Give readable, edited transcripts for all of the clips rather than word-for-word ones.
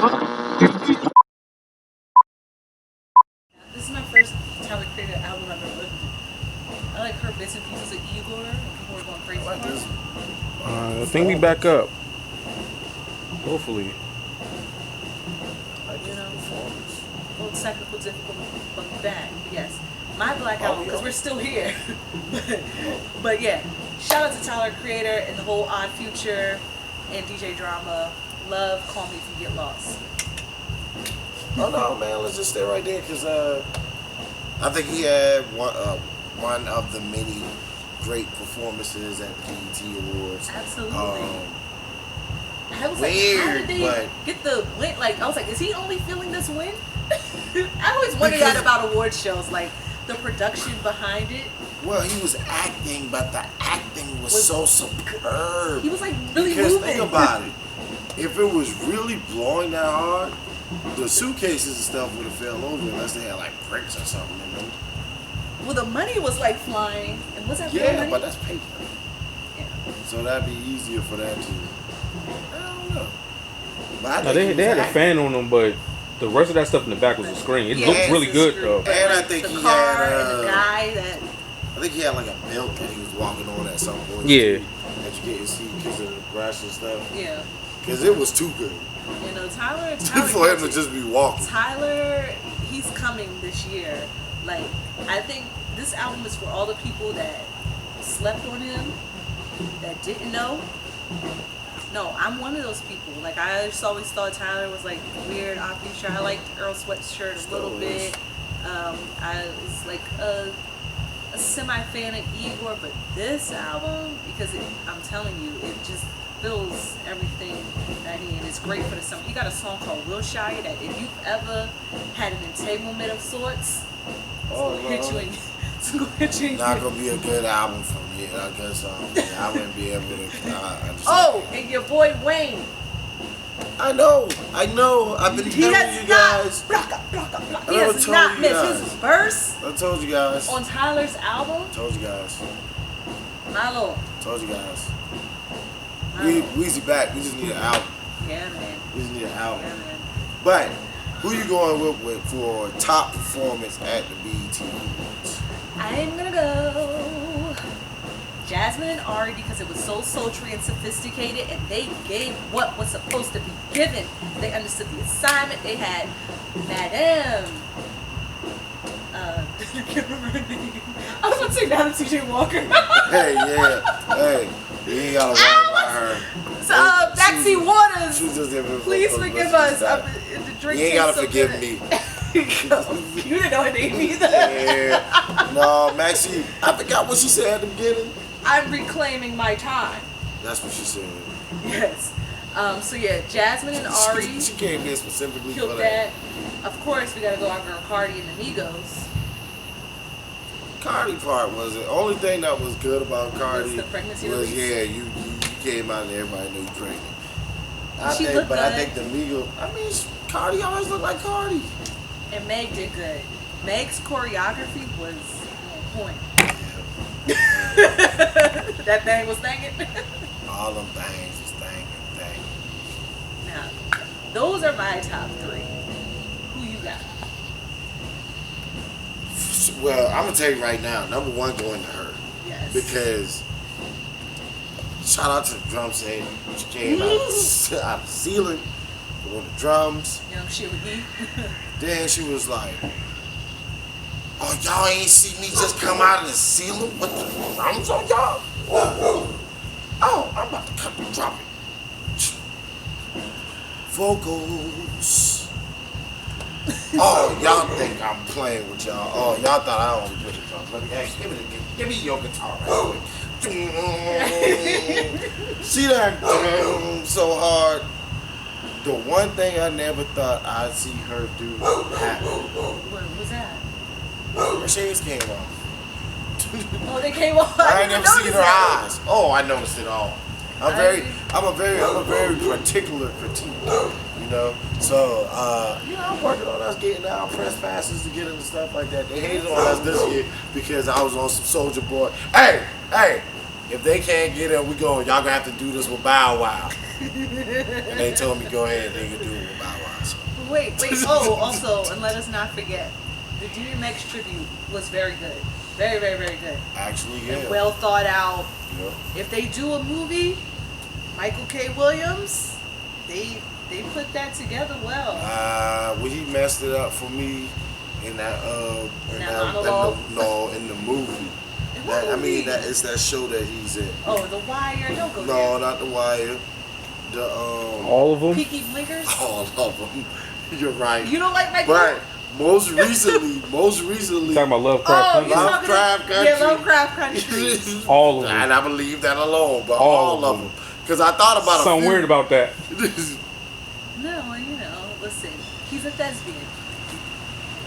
This is my first Tyler Creator album I've ever listened to. I like her bits and pieces of Igor, and people were going crazy like for this. it. I think we back up. Hopefully. Like You this know, performance. a little technical difficulty, but back. But yes, my Black album, because we're still here. But yeah, shout out to Tyler Creator and the whole Odd Future and DJ Drama. Love, Call Me If You Get Lost. Oh no, man, let's just stay right there because I think he had one of the many great performances at the BET Awards. Absolutely. I was weird, like, how did they but- get the win? Like, I was like, is he only feeling this win? I always wondered Because- that about award shows, like the production behind it. Well, he was acting, but the acting was so superb. He was like really Because moving. think about it. If it was really blowing that hard, the suitcases and stuff would have fell over unless they had like bricks or something in them. Well, the money was like flying, and was that real Yeah, money? but that's paper. Yeah. So that'd be easier for that to. I don't know. But I No, think he they was had a acting. fan on them, but the rest of that stuff in the back was a screen. It Yeah, looked it's really a good screw. though. But, And I like, think the he car had, and the guy that. I think he had like a belt that he was walking on at some point. Yeah. That you couldn't see because of the brush and stuff. Yeah. Because it was too good You know, Tyler for him to just be walking. Tyler, he's coming this year. Like, I think this album is for all the people that slept on him, that didn't know. No, I'm one of those people. Like, I just always thought Tyler was like weird, odd future. I liked Earl Sweatshirt a little Still is. bit. I was like a semi-fan of Igor, but this album, because I'm telling you, it just fills everything that he, and it's great for the summer. He got a song called Wilshire that if you've ever had an entanglement of sorts, it's gonna hit you in. It's gonna hit you in. Not gonna be a good album for me. I guess yeah, I wouldn't be able to. Understand. Oh, and your boy Wayne. I know. I've been He telling has you not. guys. He has told not you missed guys. his verse I told you guys. on Tyler's album. Told you guys. My lord. Told you guys. My We lord. Weezy back. We just need an album. Yeah, man. We just need an album. Yeah, man. But who you going with for top performance at the BET Awards? I'm gonna go Jasmine and Ari because it was so sultry and sophisticated, and they gave what was supposed to be given. They understood the assignment. They had Madame. I can't remember her name. I was about to say Madame T.J. Walker. Hey, yeah. Hey, you ain't gotta worry about her. So, Backseat Waters. She just didn't Please forgive us. The drink You ain't gotta tastes so forgive good. me. You didn't know her name either. Yeah. No, Maxie, I forgot what she said at the beginning. I'm reclaiming my time. That's what she said. Yes. So yeah, Jasmine and Ari She came here specifically for killed that. that. Of course, we gotta go our girl Cardi and the Migos. Cardi part was the only thing that was good about Cardi Was the pregnancy was release? yeah, you came out and everybody knew you pregnant. She looked I good. think the Migos. I mean, Cardi always looked like Cardi. And Meg did good. Meg's choreography was on point. That thing was thangin'. All them things was thing. Now, those are my top three. Who you got? Well, I'm gonna tell you right now, number one going to her. Yes. Because shout out to the drum set. She came out of the ceiling on the drums. Young Sheila E. Then she was like, "Oh, y'all ain't see me just come out of the ceiling with the drums on y'all? Oh, I'm about to come and drop it. Vocals. Oh, y'all think I'm playing with y'all. Oh, y'all thought I only play the drums. Let me ask you, give me your guitar right quick. See that so hard. The one thing I never thought I'd see her do happen. What was that? Her shades came off. Oh, they came off. I ain't didn't never seen notice her that. eyes. Oh, I noticed it all. I'm a very particular critique. You know, so I'm working on us getting our press passes to get into stuff like that. They hated on us this year because I was on some Soulja Boy. Hey, if they can't get it, y'all gonna have to do this with Bow Wow. And they told me go ahead, they can do it with Bow Wow. So. Wait. Oh, also, and let us not forget, the DMX tribute was very good. Very, very, very good. Actually, yeah. And well thought out. Yeah. If they do a movie, Michael K. Williams, they put that together well. Well, he messed it up for me in that in the movie. It's that show that he's in. Oh, The Wire. Don't go there. No, not The Wire. All of them. Peaky Blinkers. All of them. You're right. You don't like Michael? But most recently. Talking about Lovecraft Country. Lovecraft Country. Yeah, Lovecraft Country. All of them. And I believe that alone, but all of them. Because I thought about something weird about that. No, listen, he's a thespian.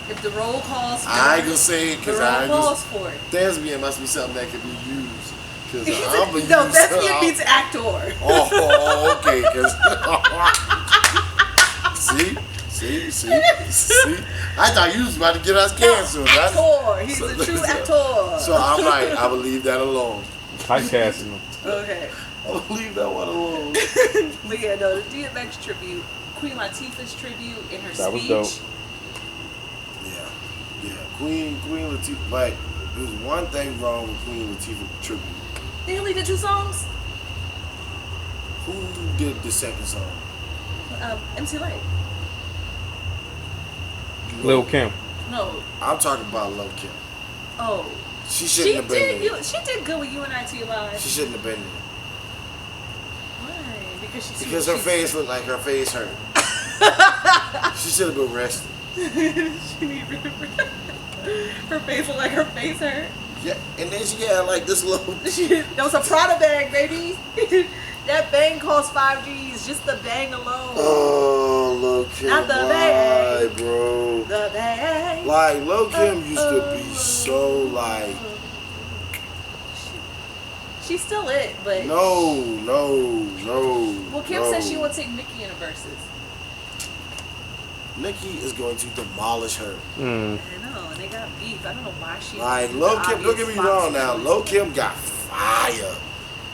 If the role calls for it, I ain't gonna say it because I calls for it. Thespian must be something that can be used. No, thespian means actor. Oh, okay. See. I thought you was about to get us canceled. Actor. He's a true actor. So I'm like, I will leave that alone. Typecasting him. Okay. I'll leave that one alone. But yeah, no, the DMX tribute, Queen Latifah's tribute in her that speech. Was dope. Yeah. Queen Latifah. Like, there's one thing wrong with Queen Latifah tribute. They only did 2 songs? Who did the second song? MC Light. Lil Kim. No. I'm talking about Lil Kim. Oh. She shouldn't have been there. She did good with UNIT Live. She shouldn't have been there. Why? Because her face looked like her face hurt. She should have been rested. Her face looked like her face hurt. Yeah, and then she had like this little. That was a Prada bag, baby. That bang cost 5 G's, just the bang alone. Oh, Lil Kim, not the bag, bro. The bag. Like Lil Kim used to be so like. She's still it, but no. Well, Kim said she won't take Nicki in a Verzuz. Nicki is going to demolish her. I know, and they got beef. I don't know why she. Like Lil Kim, don't get me wrong now. Lil Kim got fire,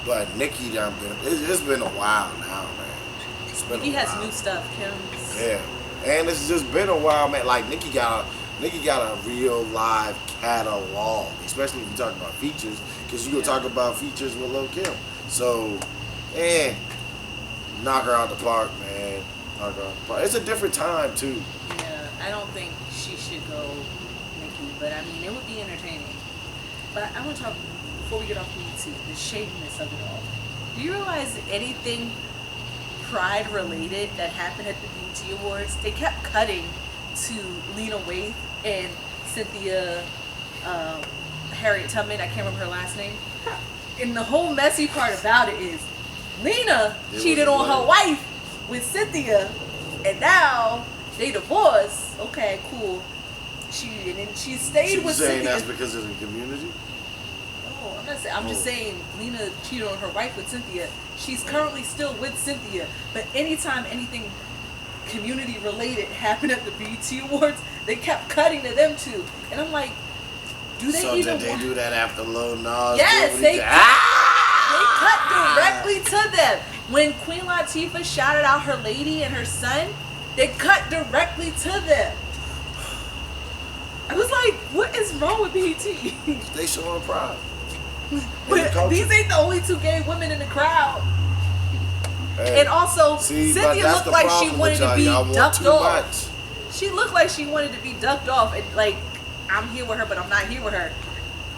but Nicki done been. It's been a while now, man. Nicki has new stuff. Kim's. Yeah, and it's just been a while, man. Like Nicki got a real live catalog, especially if you talk about features, because you gonna talk about features with Lil Kim. So, knock her out the park, man. Knock her out the park. It's a different time too. Yeah, I don't think she should go Nicki, but I mean it would be entertaining. But I want to talk before we get off BET, the shadiness of it all. Do you realize anything Pride related that happened at the BET Awards? They kept cutting to Lena Waithe and Cynthia Harriet Tubman. I can't remember her last name. And the whole messy part about it is Lena cheated on her wife with Cynthia, and now they divorced. Okay, cool. She stayed with saying Cynthia. that's because of the community? No, I'm not saying. I'm just saying Lena cheated on her wife with Cynthia. She's currently still with Cynthia, but anytime anything community related happened at the BET Awards, they kept cutting to them two, and I'm like, do they even? Did they do that after Lil Nas? Yes, they cut directly to them. When Queen Latifah shouted out her lady and her son, they cut directly to them. I was like, what is wrong with BET? They showing pride. But these ain't the only 2 gay women in the crowd. Hey, And also, Cynthia looked like she wanted to be ducked off. She looked like she wanted to be ducked off, and like, I'm here with her, but I'm not here with her.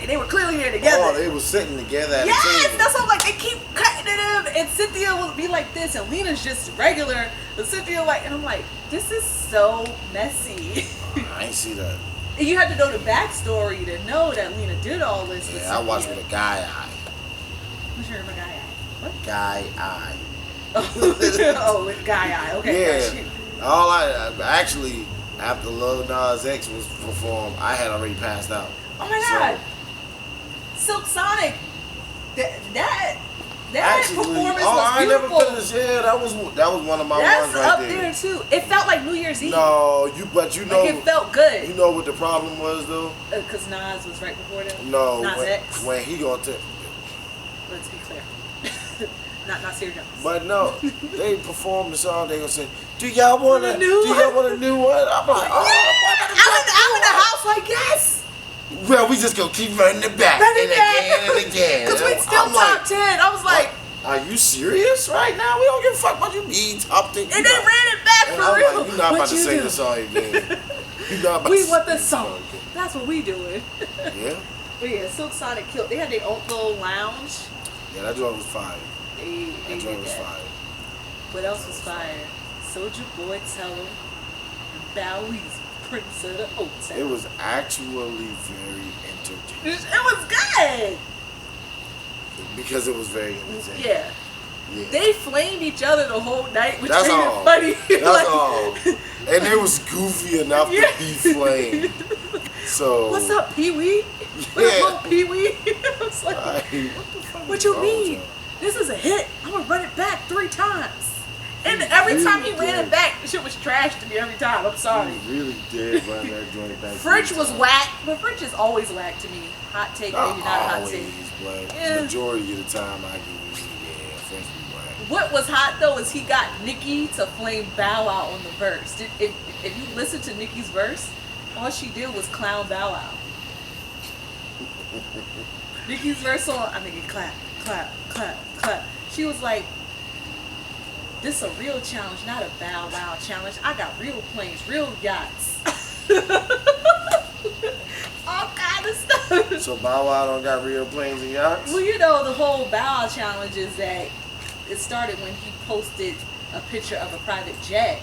And they were clearly there together. Oh, they were sitting together at the table. Yes, that's what I'm like. They keep cutting to them, and Cynthia will be like this, and Lena's just regular. But Cynthia like, and I'm like, this is so messy. I ain't see that. And you have to know the backstory to know that Lena did all this. Yeah, I watched with a guy eye. What's your name, guy eye? What? Guy eye. Oh, with guy eye. Okay. Yeah. All actually, after Lil Nas X was performed, I had already passed out. Oh my God. Silk Sonic. That performance was beautiful. I never finished. Yeah, that was one of my ones right there. That's up there too. It felt like New Year's Eve. No, but you know, like it felt good. You know what the problem was though? Because Nas was right before them. No, Nas X. when he gonna take. Let's be clear. not Sierra Jones. But no, they performed the song. They gonna say, "Do y'all want a Do y'all want a new one?" I'm like, "Oh, I'm in the house like, yes. well, we just gonna keep running it back and again." Because we still I'm top like, 10. I was like, are you serious right now? We don't give a fuck about you being top 10. and they ran it back And for I'm real. like, you're not about to you sing do? the song again. You're not about We to want sing this song. again. That's what we doing. Yeah? But yeah, Silk Sonic killed. They had their own little lounge. Yeah, that joint was fire. They That joint did was that. fire. What else was fire? Soulja Boy Tell 'em and Bowie's Prince of the Oats. It was actually very entertaining. It was good. Because it was very entertaining. Yeah. Yeah. They flamed each other the whole night, which That's made all. it funny. That's Like, all. And it was goofy enough Yeah. to be flamed. So what's up, Pee Wee? What Yeah. up, Pee Wee? I was like, Like, what the fuck what is you wrong with mean? y'all? This is a hit. I'm gonna run it back 3 times. And every time he ran it back, the shit was trash to me every time. I'm sorry. He really did run that joint back. French 3 was times. whack, but French is always whack to me. Hot take, maybe not a hot always, take. but Yeah. majority of the time I give it, yeah, French be whack. What was hot though is he got Nicki to flame Bow Wow on the verse. If you listen to Nicki's verse, all she did was clown Bow Wow. Nicki's verse on, I mean, clap, clap, clap, clap. She was like, this a real challenge, not a Bow Wow challenge. I got real planes, real yachts. All kind of stuff. So Bow Wow don't got real planes and yachts? Well, you know, the whole Bow Wow challenge is that it started when he posted a picture of a private jet,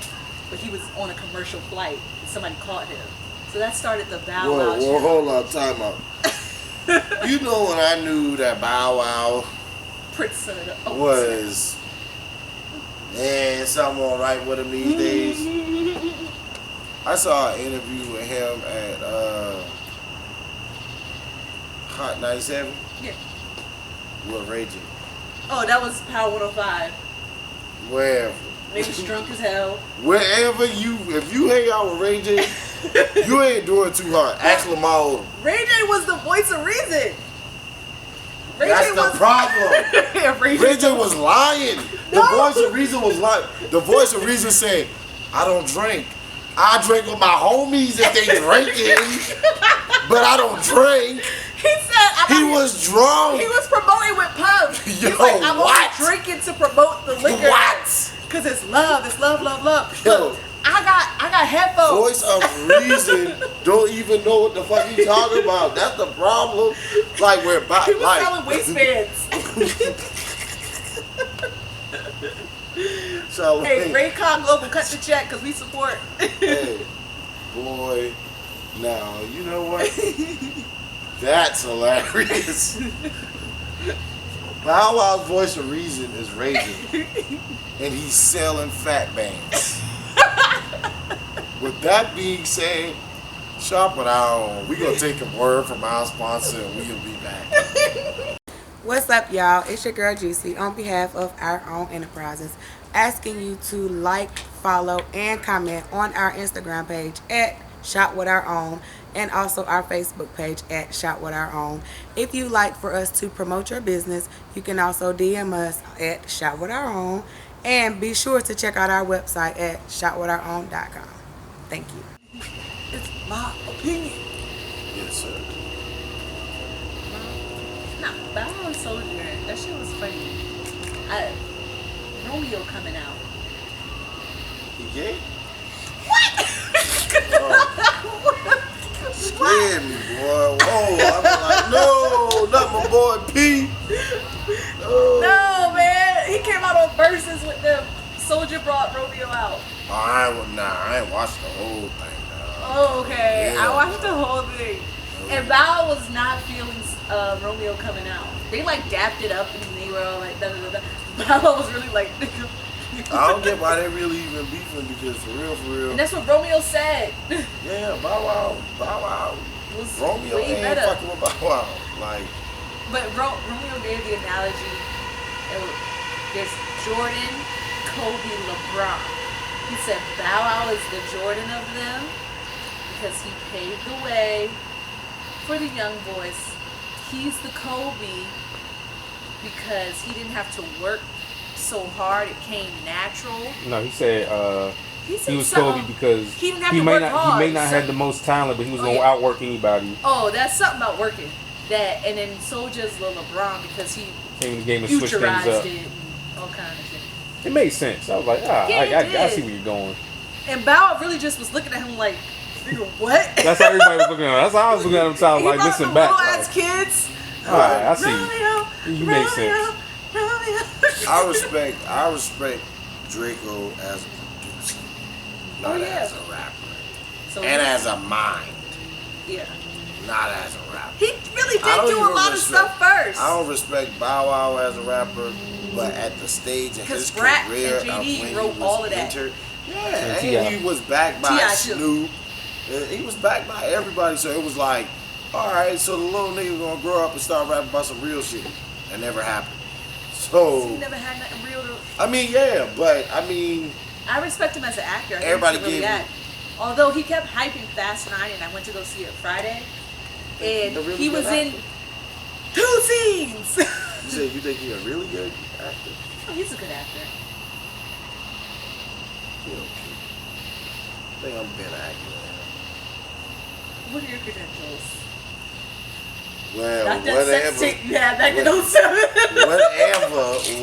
but he was on a commercial flight and somebody caught him. So that started the Bow Wow challenge. Whoa, hold on, time out. You know when I knew that Bow Wow Prince of the Oats. was, man, something all right with him these days? I saw an interview with him at Hot 97 Yeah. with Ray J. Oh, that was Power 105. Wherever. They was drunk as hell. Wherever if you hang out with Ray J, you ain't doing too hard. Ask Lamar Odom. Ray J was the voice of reason. That's the problem. Ray Ray J was lying. The voice of reason was lying. The voice of reason said, I don't drink. I drink with my homies if they drinking, but I don't drink. He said He was drunk. He was promoting with pubs. Yo, He's like, I'm what? only drinking to promote the liquor. What? Because it's love, love. Yo. Look, I got headphones. Voice of reason don't even know what the fuck he talking about. That's the problem. Like we're about He was like selling waistbands. so Hey, Raycon Global, cut the check because we support. hey, boy, now you know what? That's hilarious. Bow Wow's voice of reason is raging, and he's selling fat bands. With that being said, shop with our own. We're gonna take a word from our sponsor, and we'll be back. What's up, y'all? It's your girl Juicy on behalf of Our Own Enterprises, asking you to like, follow, and comment on our Instagram page at Shop With Our Own, and also our Facebook page at Shop With Our Own. If you'd like for us to promote your business, you can also DM us at Shop With Our Own, and be sure to check out our website at shopwithourown.com. Thank you. It's my opinion. Yes, sir. Nah, Bow Wow and Soulja, that shit was funny. Romeo coming out. He gay? What? Scared me, boy. Whoa, I was like, no, not my boy P. No. No, man. He came out on Verzuz with them. Soulja brought Romeo out. I ain't watched the whole thing. Oh, okay. Yeah. I watched the whole thing. And Bow was not feeling Romeo coming out. They like dapped it up and they were all like, da da da da. Bow was really like, I don't get why they really even beefing because for real. and that's what Romeo said. Yeah, Bow Wow. Was Romeo way ain't better. fucking with Bow Wow. Like, But Romeo gave the analogy. There's Jordan, Kobe, LeBron. He said Bow Wow is the Jordan of them because he paved the way for the young boys. He's the Kobe because he didn't have to work so hard. It came natural. No, he said He he was Kobe something. because He didn't have he to may work not hard. he may not have the most talent, but he was gonna yeah. outwork anybody. Oh, that's something about working. That and then Soulja's little LeBron because he Came in the game and switched things futurized up. it and all kind of shit. It made sense. I was like, Yeah, it I did. see where you're going. And Bow really just was looking at him like, nigga, what? That's how everybody was looking at him. That's how I was looking at him. So I was He like, brought listen them back. little Like, ass kids. all right, I see. Romeo, You make sense. Romeo. I respect Draco as a producer, not yeah. as a rapper, So and as a mind, yeah. not as a rapper. He really I did don't do a even lot of stuff first. I don't respect Bow Wow as a rapper, but at the stage of his 'Cause Brat career, and JD of when wrote he was all of that. yeah, T.I. and he was backed by T.I. too. Snoop. He was backed by everybody, so it was like, all right, so the little nigga gonna grow up and start rapping about some real shit. That never happened. So He never had nothing real to. I mean, yeah, but I mean, I respect him as an actor. I think Everybody he really gave him- act. Although he kept hyping Fast 9, and I went to go see it Friday, and The really he good was in actor. 2 scenes. you said you think he a really good actor? Oh, he's a good actor. He okay. I think I'm a better actor than him. What are your credentials? Well, Not that sex whatever. tape you had back in 07.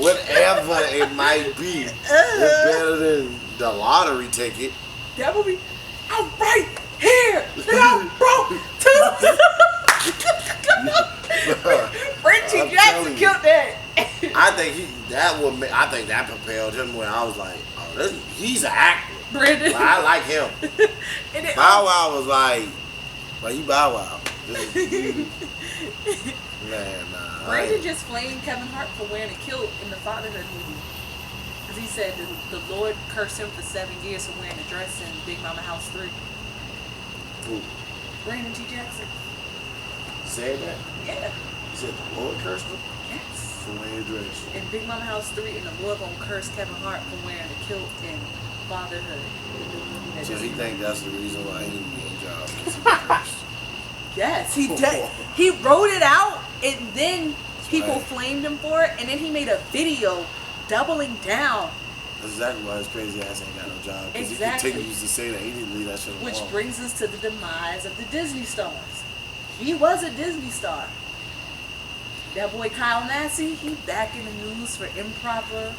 whatever it might be, it's better than the lottery ticket. That movie, I'm right here. That I'm broke too. Frenchie I'm telling Jackson you. killed that. I think that propelled him when I was like, oh, he's an actor. Brandon. But I like him. And it, Bow Wow was like, well, you Bow Wow. This is you. Man, nah. Brandon just flamed Kevin Hart for wearing a kilt in the Fatherhood movie. Because he said the Lord cursed him for 7 years for wearing a dress in Big Mama House 3. Who Brandon T. Jackson. said that? Yeah. He said the Lord cursed him Yes. for wearing a dress. In Big Mama House 3, and the Lord gonna curse Kevin Hart for wearing a kilt in Fatherhood. That So just- he think that's the reason why he didn't get a job, because he was cursed. Yes, he did. He wrote it out, and then people right. flamed him for it, and then he made a video doubling down, That's exactly why his crazy ass ain't got no job. Because Exactly. he continues to say that. He didn't leave that shit alone. which brings us to the demise of the Disney stars. He was a Disney star. That boy Kyle Massey, he back in the news for improper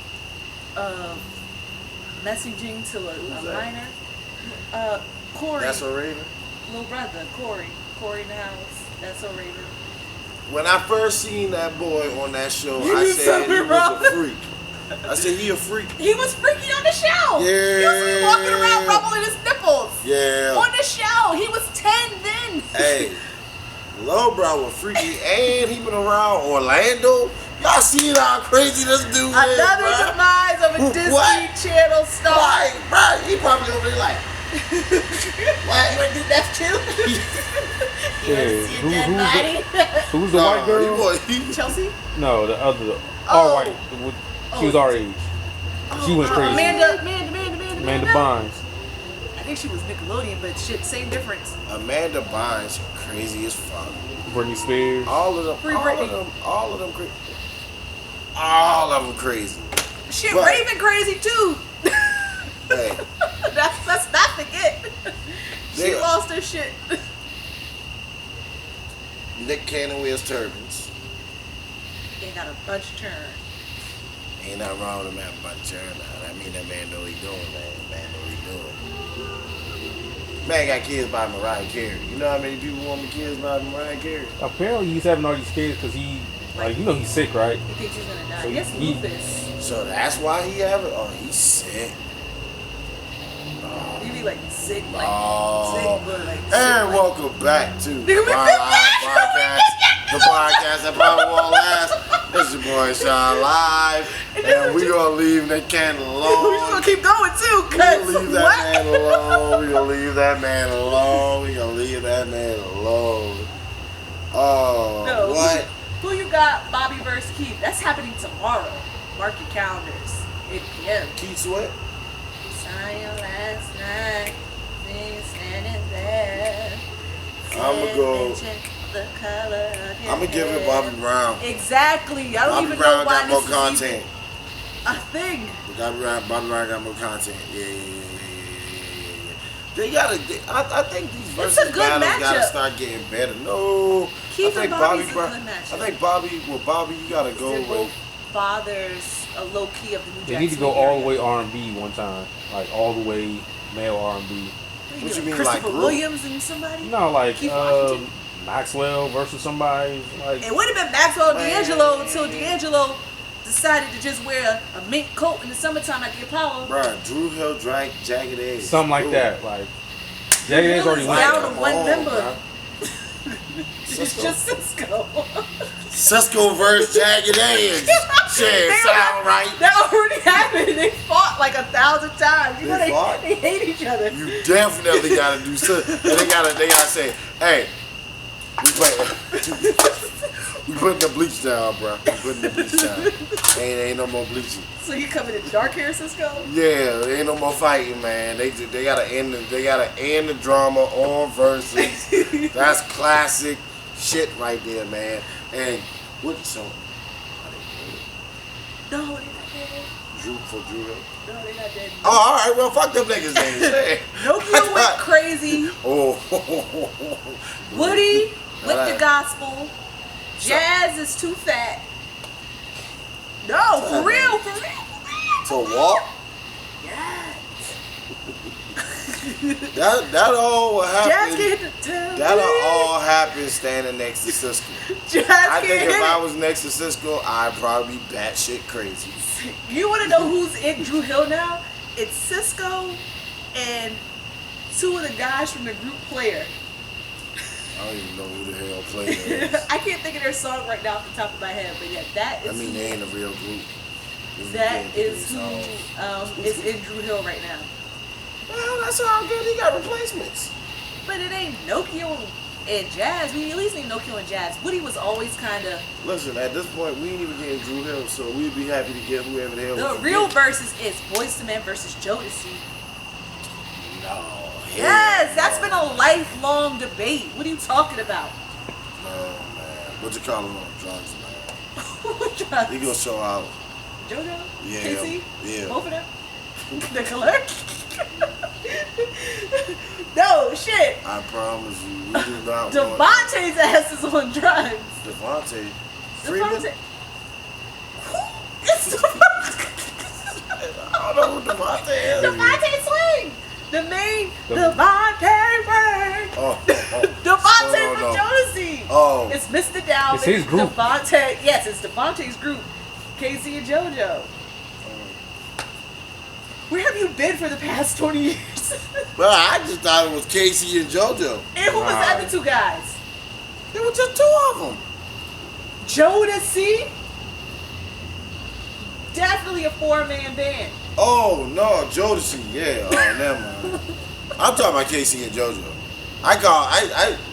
messaging to a that? minor. Corey, That's a Raven. little brother, Corey in the house. That's so Raven. When I first seen that boy on that show, You I knew said he something was wrong. a freak. I said he a freak. He was freaky on the show. Yeah. He was walking around rubbling his nipples. Yeah. On the show. He was 10 then. Hey, Lowbrow was freaky, and he been around Orlando. Y'all seen how crazy this dude is, Another bruh? demise of a Disney What? Channel star. Right, right. He probably over there like, You what? wanna do that too? You wanna see a dead body? Who's the white girl? Chelsea? No, the other. Oh. All white. She was Oh. our age. She was crazy. Amanda Bynes. I think she was Nickelodeon, but shit, same difference. Amanda Bynes, crazy as fuck. Britney Spears. All of them, Free all Britney. of them, all of them crazy. All of them crazy. Shit, But- Raven crazy too. Hey, Let's not forget. She They- lost her shit. Nick Cannon wears turbans. They got a bunch of turn. Ain't nothing wrong with him having a bunch of turn now. I mean, that man know what he doing, man. Man know what he doing. Man got kids by Mariah Carey. You know how many people want me kids by Mariah Carey? Apparently, he's having all these kids because he, like, you know, he's sick, right? He thinks he's gonna die. So Yes, he- lupus. So that's why he have it? Oh, he's sick. You be like sick, like Oh. sick, but like. And sick, like, welcome back to the Nigga, we Barlive been back. Barcast, the podcast that probably won't last. This is your boy Sean Live, and we gonna leave Nick Cannon We just alone. gonna keep going too, We gonna cause leave that what? man alone. We gonna leave that man alone. We gonna leave that man alone. Oh, No, what? Who you got? Bobby versus Keith. That's happening tomorrow. Mark your calendars. 8 p.m. Keith Sweat? Saw you last night. See you standing there. I'ma go- Mention the color of your I'm gonna give it head. Bobby Brown. Exactly. I don't Bobby even Brown know why got more this content. is even a thing. Bobby Brown got more content. Yeah. They gotta. I think these It's a versus good battles gotta matchup. start getting better. No, Keith I think and Bobby's Brown. a good matchup. I think Bobby, you gotta go They're with. both fathers, a low key of the New Jack They need to go Swing all area. the way R&B one time, like all the way male R&B. What you mean, like Christopher group? Williams and somebody? You know, like Keith Washington. Maxwell versus somebody. Like It would have been Maxwell Man. D'Angelo until D'Angelo decided to just wear a mink coat in the summertime like the Apollo. Bruh, Drew Hill drank Jagged Edge. something like Ooh. that. Like Jagged Edge already Hill went. is down there. to one on, member. bruh. It's just Cisco. Cisco versus Jagged Edge. Shit, sound right. That already happened. They fought like 1,000 times. You know, They fought? they hate each other. You definitely gotta do something. They gotta say, hey, we putting the bleach down, bro. We putting the bleach down. Ain't no more bleaching. So you coming in dark hair, Cisco? Yeah, ain't no more fighting, man. They gotta end the drama on Verzuz. That's classic shit right there, man. And what so? No, they're not dead. Drew Hill. No, they're not dead. Oh, all right. Well, fuck them niggas then. Shit. Nokia went crazy. Oh. Woody with Alright. the gospel. Jazz is too fat. No, for real, for real, for real. To walk. Yes. That all will Jazz happen. can hit the town. That'll all happen standing next to Cisco. Jazz I can think hit if I it. was next to Cisco, I'd probably be batshit crazy. You want to know who's in Drew Hill now? It's Cisco and two of the guys from the group Player. I don't even know who the hell Player is. I can't think of their song right now off the top of my head, but yeah, that is I mean, who, they ain't a real group. that is who who. is in Drew Hill right now. Well, that's all good. He got replacements. But it ain't Nokia and Jazz. We at least need Nokia and Jazz. Woody was always kind of Listen, at this point, we ain't even getting Drew Hill, so we'd be happy to get whoever the hell. the we real get. versus is Boyz II Men versus Jodeci. No. Yes, hell that's no. been a lifelong debate. What are you talking about? No, man. What you call him on drugs, man? Jojo? He gonna show out. Yeah. Casey? Yeah. Both of them? The clerk? No, shit. I promise you, we do not want Devontae's ass is on drugs. Devontae. Freeman? Devontae. Who is I don't know who Devontae is. Devontae Swing? The main The- Devontae Swing. Oh. Devontae No, from no, no. Jodeci. Oh. It's Mr. Dalvin. It's his group. Devontae. Yes, it's Devontae's group. Casey and JoJo. Where have you been for the past 20 years? Well, I just thought it was Casey and JoJo. And who was the other two guys? There were just two of them. Jodeci? Definitely a 4-man band. Oh, no, Jodeci. Yeah. Oh, never mind. I'm talking about Casey and JoJo.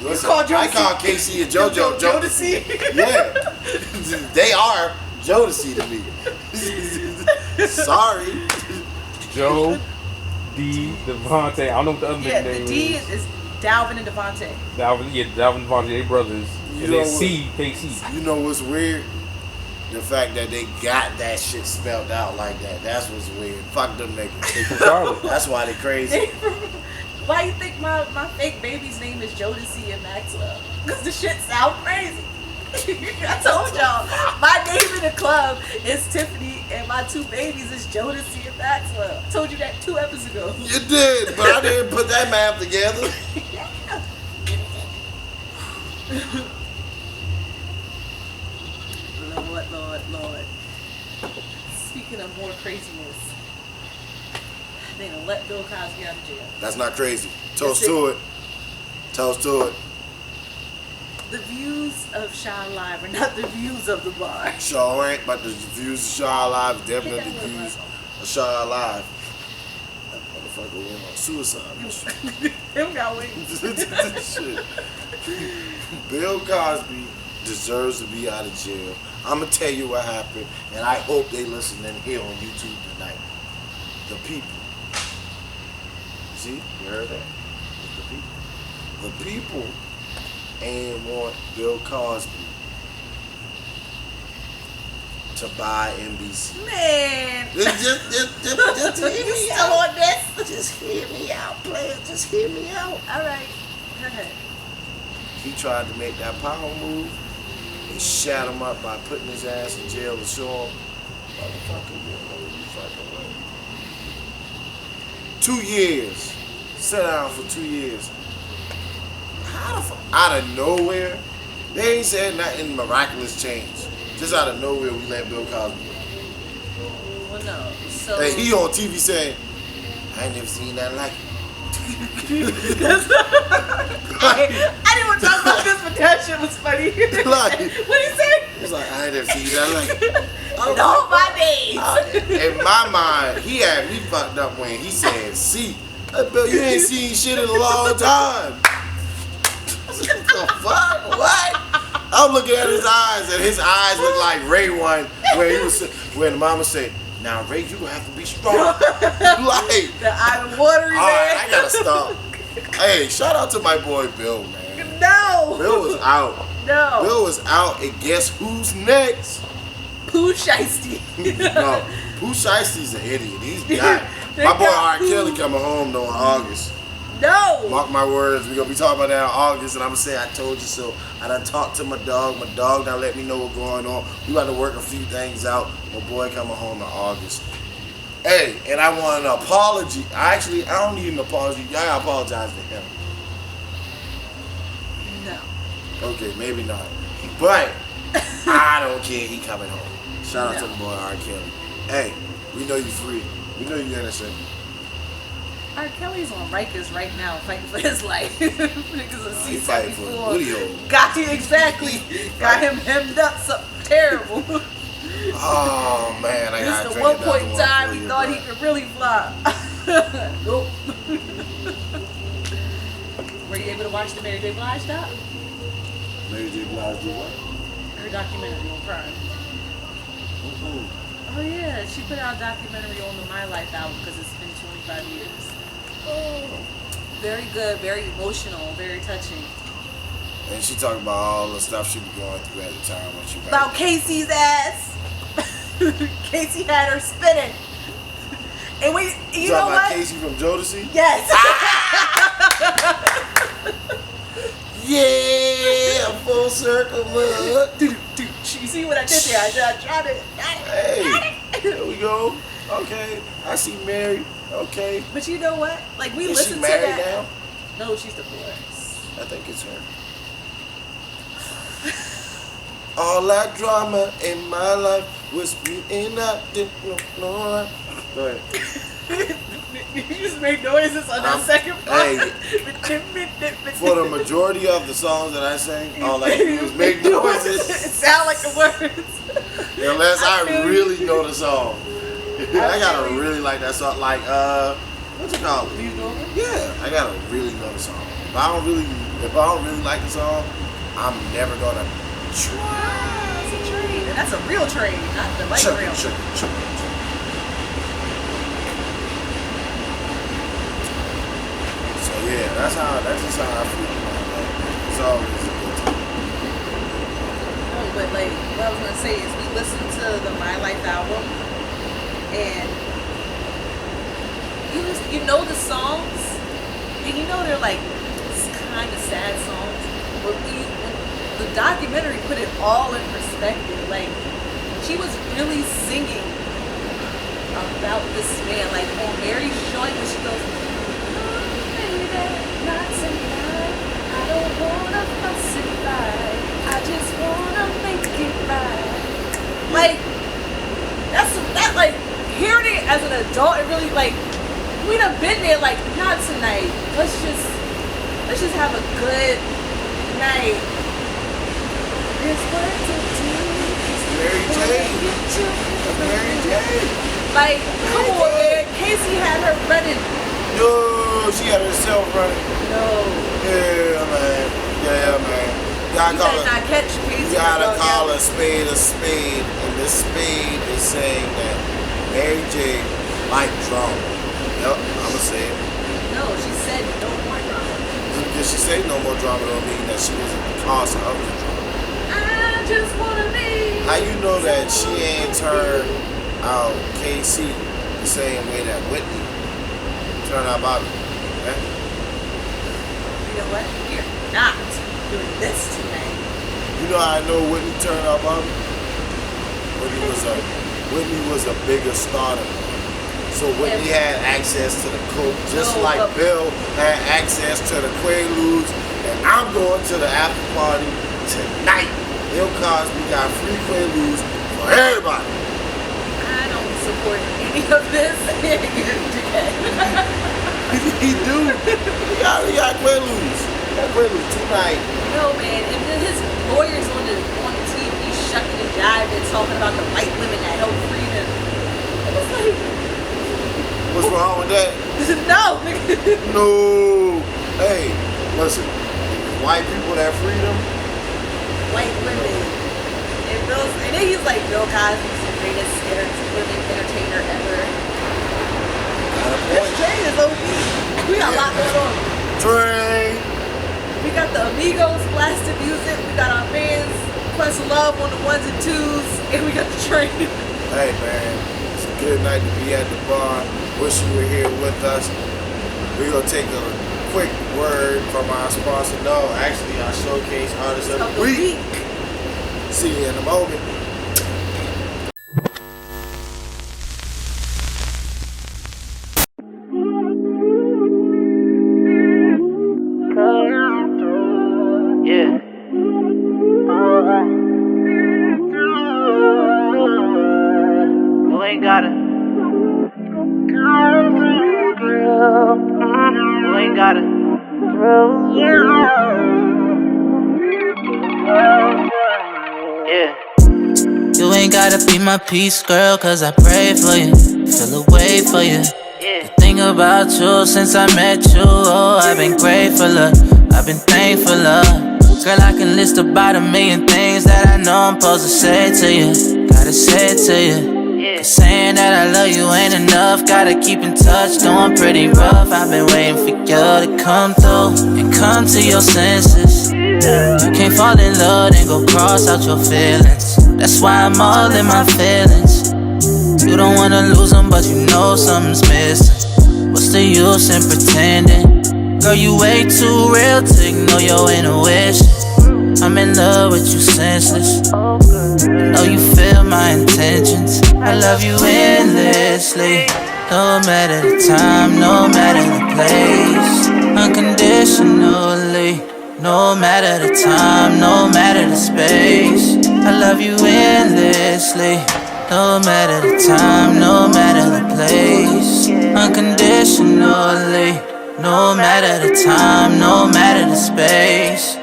Listen, call I Jodeci- call Casey and JoJo Jodeci? Yeah. They are Jodeci to me. Sorry. Joe, D, Devontae. I don't know what the other Yeah, name the D is. is Dalvin and Devontae. Dalvin and Devontae, they brothers. You And know then C, what? KC. You know what's weird? The fact that they got that shit spelled out like that. That's what's weird. Fuck them They niggas. from Charlotte. That's why they crazy. Why you think my fake baby's name is Jodeci and Maxwell? Because the shit sound crazy. I told y'all, my name in the club is Tiffany and my two babies is Jodeci and Maxwell. I told you that 2 episodes ago. You did, but I didn't put that map together. Lord. Speaking of more craziness, they done let Bill Cosby out of jail. That's not crazy. Toast That's to it. Toast to it. The views of Shaw Live are not the views of the bar. Shaw ain't, but the views of Shaw Live is definitely the views of Shaw Live. That motherfucker went on suicide mission. Him got wings. Shit. Bill Cosby deserves to be out of jail. I'm gonna tell you what happened, and I hope they listening here on YouTube tonight. The people. See, you heard that? It's the people. The people ain't want Bill Cosby to buy NBC. Man. Just hear You me still out. on this? Just hear me out, player. Just hear me out. All right. Go ahead. He tried to make that power move. They shot him up by putting his ass in jail to show him. Motherfucker, you know you fucking way. 2 years. Sit down for 2 years. How the fuck? Out of nowhere, they ain't said nothing miraculous change. Just out of nowhere, we let Bill Cosby go. Well, no. So. And he on TV saying, I ain't never seen nothing like it. I didn't want to talk about this, but that shit was funny. Like, What'd he say? He's like, I ain't never seen nothing like it. In all my days. In my mind, he had me fucked up when he said, see, Bill, you ain't seen shit in a long time. What the fuck? What? I'm looking at his eyes, and his eyes look like Ray one when the mama said, now Ray, you gonna have to be strong. Like, The eye watery all right, man. I gotta stop. Hey, shout out to my boy Bill, man. No. Bill was out. No. Bill was out, and guess who's next? Pooh Shiesty. No, Pooh Shiesty's an idiot. He's got my boy R. Kelly coming home though in August. No. Mark my words, we're gonna be talking about that in August, and I'm gonna say I told you so. I done talked to my dog. My dog now let me know what's going on. We about to work a few things out. My boy coming home in August. Hey, and I want an apology. I don't need an apology. I apologize to him. No. Okay, maybe not. But I don't care. He coming home. Shout out to the boy R. Kelly. Hey, we know you free. We know you innocent. R. Kelly's on Rikers right now fighting for his life because of He fighting for C-74. a booty hole. Got him exactly. Got him hemmed up. Something terrible. Oh man, I This gotta is the drink one another point in one time for he you, thought bro. he could really fly. Nope. Were you able to watch the Mary J. Blige doc? Mary J. Blige do what? Her documentary on Prime. Mm-mm. Oh yeah, she put out a documentary on the My Life album because it's been 25 years. Very good, very emotional, very touching. And she talking about all the stuff she was going through at the time when she About Casey's ass. Casey had her spinning. And you know talking about what? Casey from Jodeci? Yes. Yeah, full circle, mud. You see what I did there? I tried it. Hey, here we go. Okay, I see Mary. Okay. But you know what? Like we Is she listened to married that. now? No, she's divorced. I think it's her. All that drama in my life was me and I didn't know. Go ahead. You just made noises on that second Hey, part. for the majority of the songs that I sang, all I do is make It noises. sound like the words. Unless I I feel really you. know the song. I gotta feel you. really like that song. Like, what's it called? Yeah, I gotta really know the song. If I don't really like the song, I'm never gonna try. That's a trade. And that's a real trade, not the light Sure, rail. sure. So yeah, that's just how I feel about that. It's always a good time. No, but like what I was gonna say is we listened to the My Life album and you know the songs and you know they're like kind of sad songs, but the documentary put it all in perspective. Like she was really singing about this man, like on Mary's joint when she goes, "Oh, baby, not tonight. I don't wanna fuss and fight. I just wanna make it right." Like that like hearing it as an adult, it really like we done been there. Like not tonight. Let's just have a good night. Here's what to do. Mary J. Mary J. Like, come on, man. Casey had her running. No, she had herself running. No. Yeah, man. You Y'all call better it. not catch Casey. You gotta dog, call yeah. a spade, and this spade is saying that Mary J. liked drama. Yep, I'ma say it. No, she said no more drama. Because she said no more drama don't mean that she was the cause of the drama. I just wanna be. How you know that she ain't turned out KC the same way that Whitney turned out Bobby? Okay? You know what? You're not doing this tonight. You know how I know Whitney turned out Bobby? Whitney was a bigger star than her. So Whitney had access to the coke, just like Bill had access to the Quaaludes. And I'm going to the after party tonight. Bill Cosby got free Quaaludes for everybody. I don't support any of this. He do. He got Quaaludes. He got Quaaludes tonight. No, man. And then his lawyers on the TV shucking and jiving, talking about the white women that help free them. It was like, what's wrong with that? No, nigga. No. Hey, listen. White people that free them. White women. And then he's like, Bill Cosby's the greatest living entertainer ever. This train is OP. We got a lot going on. Train. We got the Amigos blasting music. We got our fans Quest Love on the 1s and 2s, and we got the train. Hey man, it's a good night to be at the bar. Wish you were here with us. We're gonna take a quick word from our sponsor. No, actually our showcase artist of the week. See you in a moment. Yeah. You ain't gotta. You ain't gotta. Yeah. You ain't gotta be my peace, girl, cause I pray for you. Feel a way for you. The thing about you since I met you, oh, I've been grateful, I've been thankful, Girl, I can list about 1,000,000 things that I know I'm supposed to say to you. Gotta say it to you. Cause saying that I love you ain't enough. Gotta keep in touch, doing pretty rough. I've been waiting for you to come through and come to your senses. You can't fall in love and go cross out your feelings. That's why I'm all in my feelings. You don't wanna lose them, but you know something's missing. What's the use in pretending? Girl, you way too real to ignore your intuition. I'm in love with you senseless. I know you feel my intentions. I love you endlessly. No matter the time, no matter the place. Unconditionally. No matter the time, no matter the space. I love you endlessly. No matter the time, no matter the place. Unconditionally. No matter the time, no matter the space.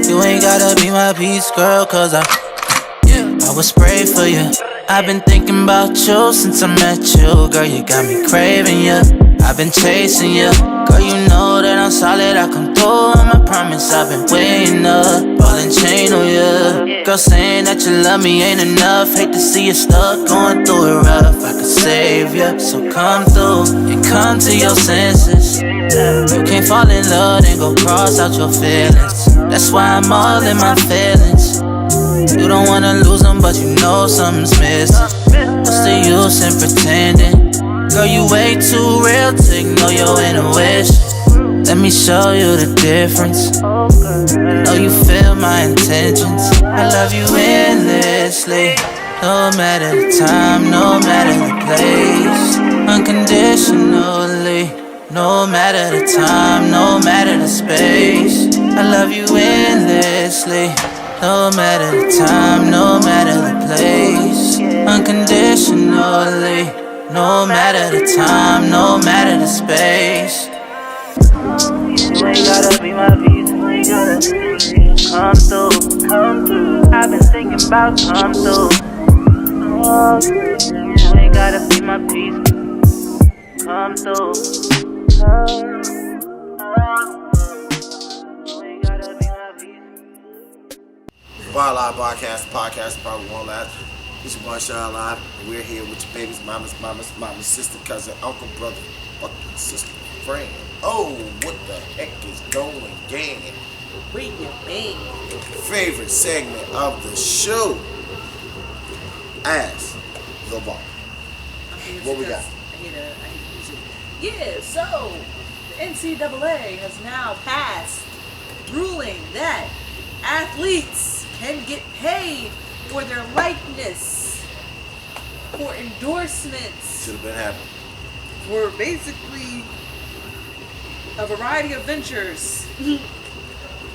You ain't gotta be my peace, girl, cause I would spray for you. I've been thinking about you since I met you. Girl, you got me craving you. I've been chasing you. Girl, you know that I'm solid, I come through on my promise. I've been waiting up, ball and chain on you. Girl, saying that you love me ain't enough. Hate to see you stuck, going through it rough. I could save you, so come through and come to your senses. You can't fall in love and go cross out your feelings. That's why I'm all in my feelings. You don't wanna lose them, but you know something's missing. What's the use in pretending? Girl, you way too real to ignore your intuition. Let me show you the difference. I know you feel my intentions. I love you endlessly. No matter the time, no matter the place. Unconditionally. No matter the time, no matter the space. I love you endlessly. No matter the time, no matter the place. Unconditionally. No matter the time, no matter the space. You ain't gotta be my peace, you ain't gotta come through, come through. I've been thinking about come through. You ain't gotta be my peace, come through. You ain't gotta be my peace. Barlive Barcast podcast probably won't last. This is one shot live, and we're here with your babies, mamas, sister, cousin, uncle, brother, fucking sister, friend. Oh, what the heck is going on? Where you been? favorite segment of the show. Ask the bar. What we got? I hate to use it. Yeah, so the NCAA has now passed ruling that athletes can get paid for their likeness, for endorsements, Should have been happening. for basically a variety of ventures.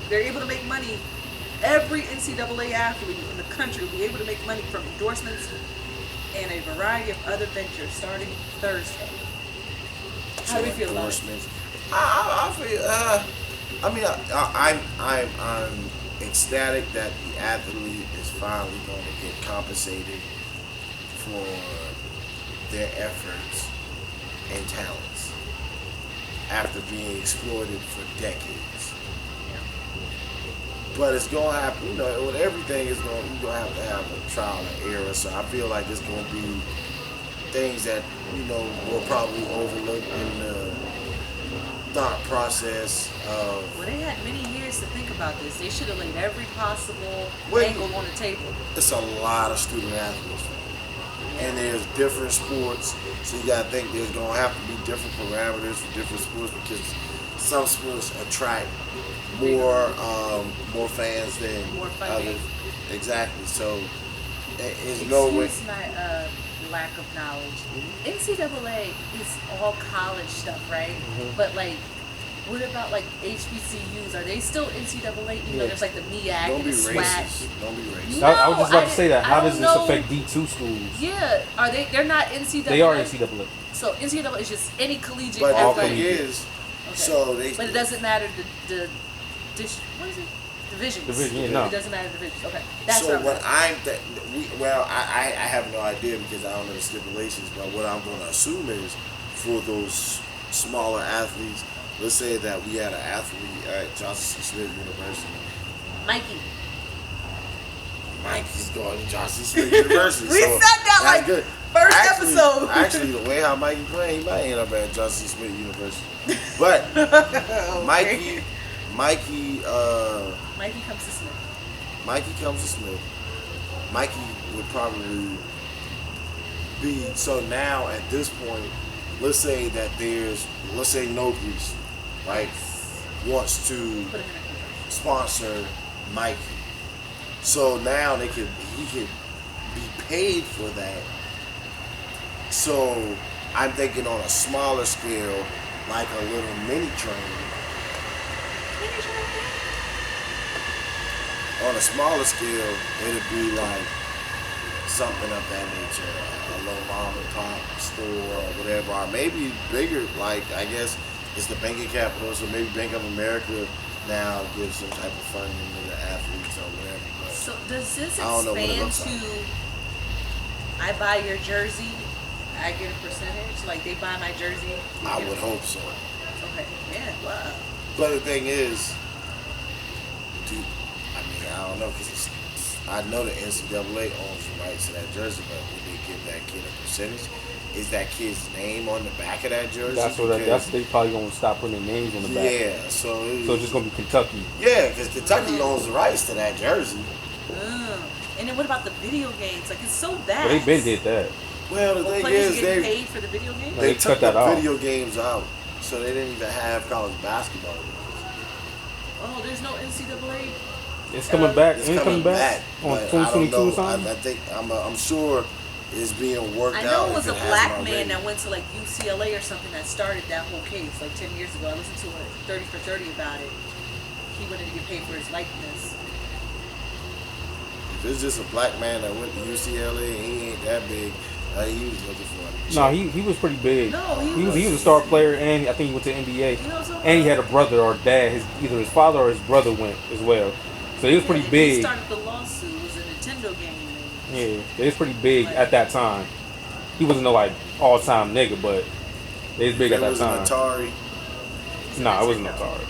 They're able to make money. Every NCAA athlete in the country will be able to make money from endorsements and a variety of other ventures starting Thursday. How do you feel about it? I feel. I mean, I'm ecstatic that the athlete is finally going to get compensated for their efforts and talents after being exploited for decades. But it's going to happen, you know, with everything is going, you're going to have a trial and error. So I feel like it's going to be things that, you know, we'll probably overlook in the thought process of. Well, they had many years to think about this. They should have laid every possible Wait. angle on the table. It's a lot of student athletes. And there's different sports. So you got to think there's going to have to be different parameters for different sports because some sports attract more fans than More funding. others. Exactly. So there's no way. Excuse my lack of knowledge. NCAA is all college stuff, right? But like, what about like HBCUs? Are they still NCAA? Even though there's like the MEAC Don't and be the SWAC. racist. Don't be racist. No, I was just about to I say that. didn't- How I does don't this know. affect D2 schools? Yeah, are they? They're not NCAA. They are NCAA. So NCAA is just any collegiate But the athletic. thing is, Okay. so they. But it doesn't matter the what is it? Divisions. Division, yeah, no. It doesn't matter the divisions. Okay, that's So what I'm I have no idea because I don't know the stipulations, but what I'm going to assume is for those smaller athletes, let's say that we had an athlete at Johnson Smith University. Mikey's going to Johnson Smith University. We so said that, that's like, good. first Actually- episode. Actually, the way how Mikey playing, he might end up at Johnson Smith University. But Mikey, Mikey comes to Smith. Mikey comes to Smith. Mikey would probably be, so now at this point, let's say that let's say No Grease, right, wants to Put him in a contract. sponsor Mikey. So now he could be paid for that. So I'm thinking on a smaller scale, like a little mini train. On a smaller scale, it'd be like something of that nature, a little mom and pop store or whatever, or maybe bigger, like I guess it's the banking capital, so maybe Bank of America now gives some type of funding to the athletes or whatever. But So does this I don't know what it expand looks to I buy your jersey, I get a percentage? Like they buy my jersey? you I get would a- hope so. Okay, yeah, wow. But the thing is, I don't know, because I know the NCAA owns the rights to that jersey, but would they give that kid a percentage? Is that kid's name on the back of that jersey? That's they probably gonna stop putting their names on the back. Yeah, so So it's just gonna be Kentucky. yeah, because Kentucky owns the rights to that jersey. And then what about the video games? Like it's so bad. But they been did that. Well, the Well, thing players is, getting they paid for the video games? they They took cut that the out. video games out, so they didn't even have college basketball. Oh, there's no NCAA? It's coming back. It's Ain't coming back, on but I don't 2022 know. or something. I think I'm sure it's being worked I out. know it was if a hasn't black already. man that went to like UCLA or something that started that whole case like 10 years ago. I listened to a 30 for 30 about it. He wanted to get paid for his likeness. If it's just a black man that went to UCLA and he ain't that big, he was looking for it. No, he was pretty big. No, he was a star player, and I think he went to NBA. You know what I'm And he saying? had a brother or dad. Either his father or his brother went as well. So he was pretty He big. started the lawsuit. It was a Nintendo game. Yeah, he was pretty big at that time. He wasn't no like all-time nigga, but he was big If at it that was an time. Atari, Nah, it wasn't Atari.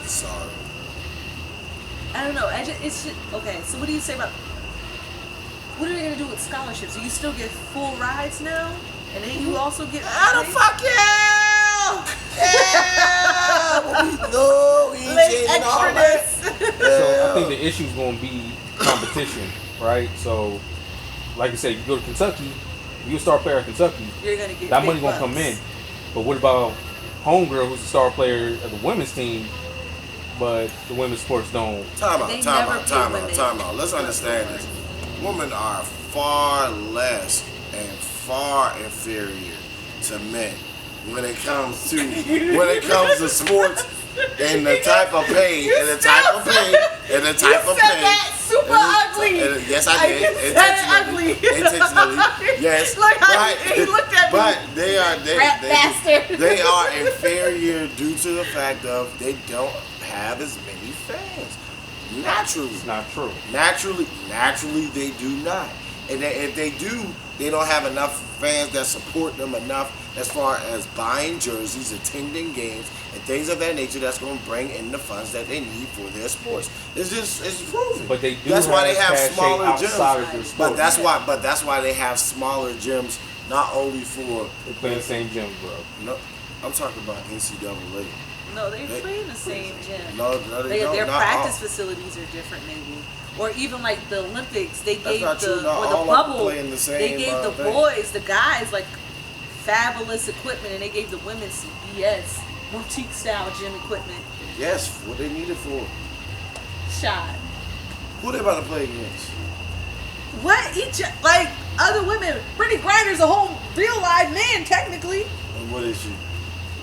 sorry. I don't know. It's just, okay. So what do you say about what are they gonna do with scholarships? Do you still get full rides now, and then you also get? How the fuck yeah? Yeah! No, we the issue is going to be competition, right? So, like I said, you go to Kentucky, you a star player at Kentucky, You're gonna get that big money going to bucks. come in. But what about homegirl who's a star player of the women's team, but the women's sports don't? Time They out, never pay time women. out. Let's understand this. Women are far less and far inferior to men when it comes to sports and the type of pay You and the type of pay and the type You of said pay. that super ugly. Yes, I did. You said it ugly. Intentionally. Yes. Look how he looked at me. But Rat bastard. they are inferior due to the fact of they don't have as many fans. Naturally. It's not true. Naturally, they do not. And if they do, they don't have enough fans that support them enough as far as buying jerseys, attending games, and things of that nature that's going to bring in the funds that they need for their sports. It's proven. But they do That's why they have cachet smaller outside of gyms. their sport. But that's why they have smaller gyms, not only for They play in the same gym, bro. no, I'm talking about NCAA. No, they play in the same gym. No, they don't. Their Not practice all. facilities are different, maybe. Or even like the Olympics, they That's gave not true. the Not or the all of them bubble. play in the same, They gave the thing. boys, the guys, like fabulous equipment, and they gave the women some BS boutique style gym equipment. Yes, what they need it for. Shot. Who they about to play against? What each like other women? Brittany Griner's a whole real live man, technically. And what is she?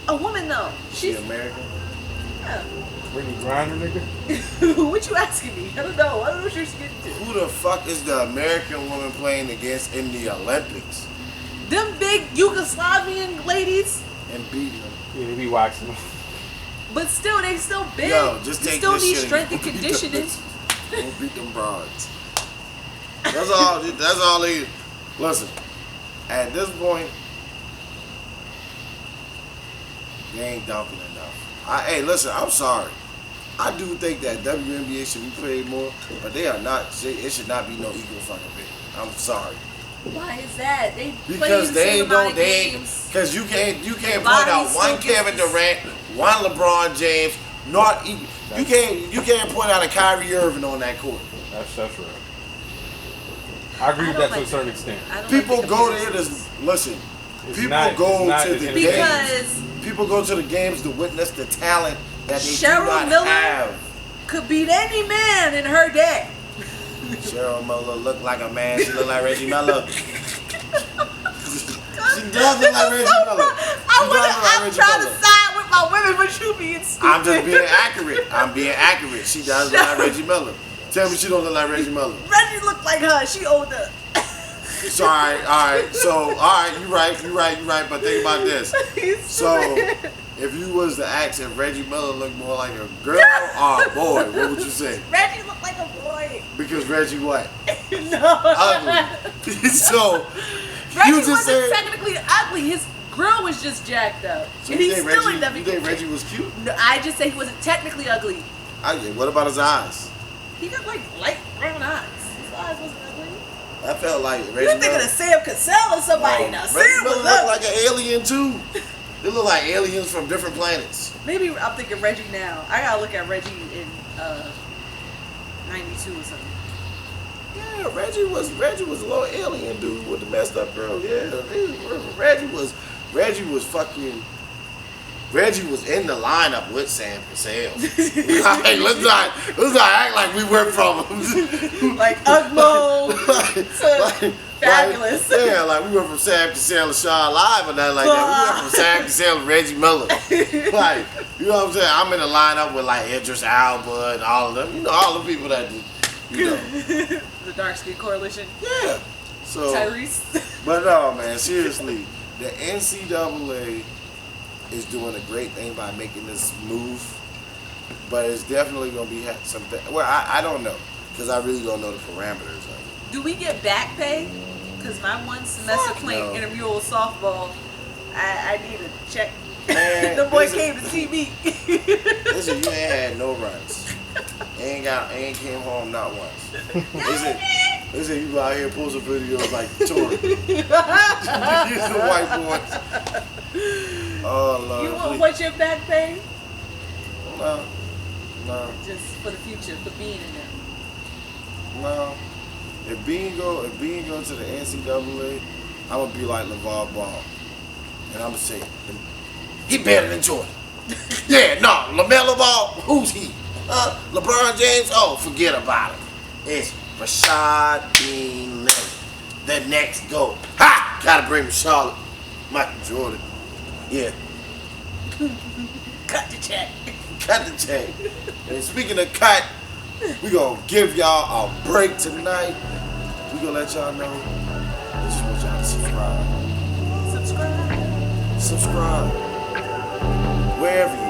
A woman though. She She's American? yeah. Brittany Griner, nigga. What you asking me? I don't know. I don't know what you're getting to. Who the fuck is the American woman playing against in the Olympics Them big Yugoslavian ladies, and beating them? Yeah, they be waxing them. but still, they still big. Yo, just You take still this need shit strength and go beat them conditioning. bitches. Go beat them broads. That's all. That's all they. Listen, at this point, they ain't dunking enough. Hey, listen, I'm sorry. I do think that WNBA should be paid more, but they are not. It should not be no equal fucking pay. I'm sorry. Why is that? They play Because the they same ain't amount don't of they games. because you can't point body out one still Kevin gets- Durant, one LeBron James, not even you can't point out a Kyrie Irving on that court. That's right. I agree I with don't that to a like certain that. extent. I don't People like the go there comparisons. to listen. It's People not- go it's not to as the entertaining. games. Because People go to the games to witness the talent that they Cheryl do not Miller have. could beat any man in her day. Cheryl Miller look like a man. She look like Reggie Miller. She does look like Reggie Miller. I'm trying to side with my women, but you being stupid. I'm just being accurate. I'm being accurate. She does look like Reggie Miller. Tell me she don't look like Reggie Miller. Reggie look like her. She older. So, all right. So, all right, you right. But think about this. He's So, stupid. if you was to ask if Reggie Miller looked more like a girl or a boy, what would you say? Reggie look like a boy. Because Reggie what? No. Ugly. So, Reggie you just wasn't said. technically ugly. His grill was just jacked up. So and you he's think still Reggie? in You think WWE. Reggie was cute? No, I just say he wasn't technically ugly. What about his eyes? He got like light brown eyes. His eyes wasn't ugly. I felt like Reggie. You're thinking Miller- of Sam Cassell or somebody now. Reggie Sam Miller was look ugly. like an alien too. They look like aliens from different planets. Maybe I'm thinking Reggie now. I gotta look at Reggie in 92 or something. Yeah, Reggie was a little alien dude with the messed up girl. Yeah, Reggie was in the lineup with Sam Cassell. Like, let's not act like we went from him. Like Ugmo to fabulous. Like we went from Sam Cassell to Shaw Live or nothing like that. We went from Sam Cassell to Reggie Miller. Like, you know what I'm saying? I'm in the lineup with like Idris Elba and all of them. You know, all the people that The dark skin coalition. Yeah. So, Tyrese. but no, man, seriously, the NCAA is doing a great thing by making this move, but it's definitely going to be something. Well, I don't know, because I really don't know the parameters of it. Do we get back pay? Because my one semester Fuck playing no. intramural softball, I need a check. Man, The boy listen. came to see me. Listen, you ain't had no runs. Ain't came home not once. Listen, you go out here posting videos like Tori. These are white boys. Oh, Lord. You want your back pay? No. Just for the future, for being in there. No. If Bean go to the NCAA, I'm gonna be like LeVar Ball, and I'm gonna say he better than Jordan. Yeah, no, LaMelo Ball, who's he? LeBron James? Oh, forget about it. It's Rashad Bean Leonard, the next GOAT. Ha! Gotta bring him Charlotte. Michael Jordan. Yeah. Cut the check. Cut the check. And speaking of cut, we gonna give y'all a break tonight. We gonna let y'all know. We just want y'all to subscribe. Wherever you.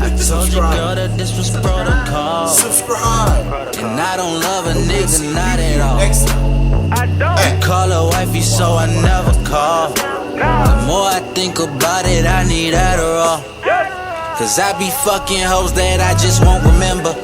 I told you, girl, that this was protocol. Subscribe. And I don't love a nigga, not at all. Next time. I don't call her wifey, so I never call. The more I think about it, I need Adderall. Cause I be fucking hoes that I just won't remember.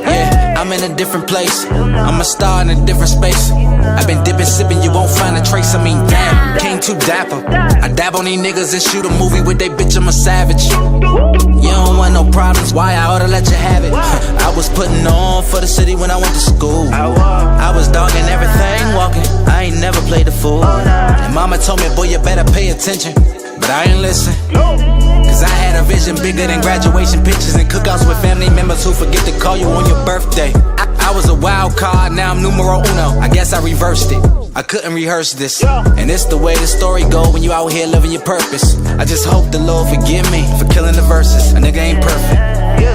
Yeah, I'm in a different place. I'm a star in a different space. I've been dipping, sipping, you won't find a trace. I mean, damn, came too dapper. I dab on these niggas and shoot a movie with they bitch, I'm a savage. You don't want no problems, why I oughta let you have it. I was putting on for the city when I went to school. I was dogging everything, walking, I ain't never played the fool. And mama told me, boy, you better pay attention. But I ain't listen. Cause I had a vision bigger than graduation pictures and cookouts with family members who forget to call you on your birthday. I was a wild card, now I'm numero uno. I guess I reversed it. I couldn't rehearse this. And it's the way the story go when you out here living your purpose. I just hope the Lord forgive me for killing the verses. A nigga ain't perfect.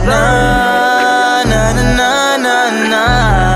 Nah, nah, nah, nah, nah, nah.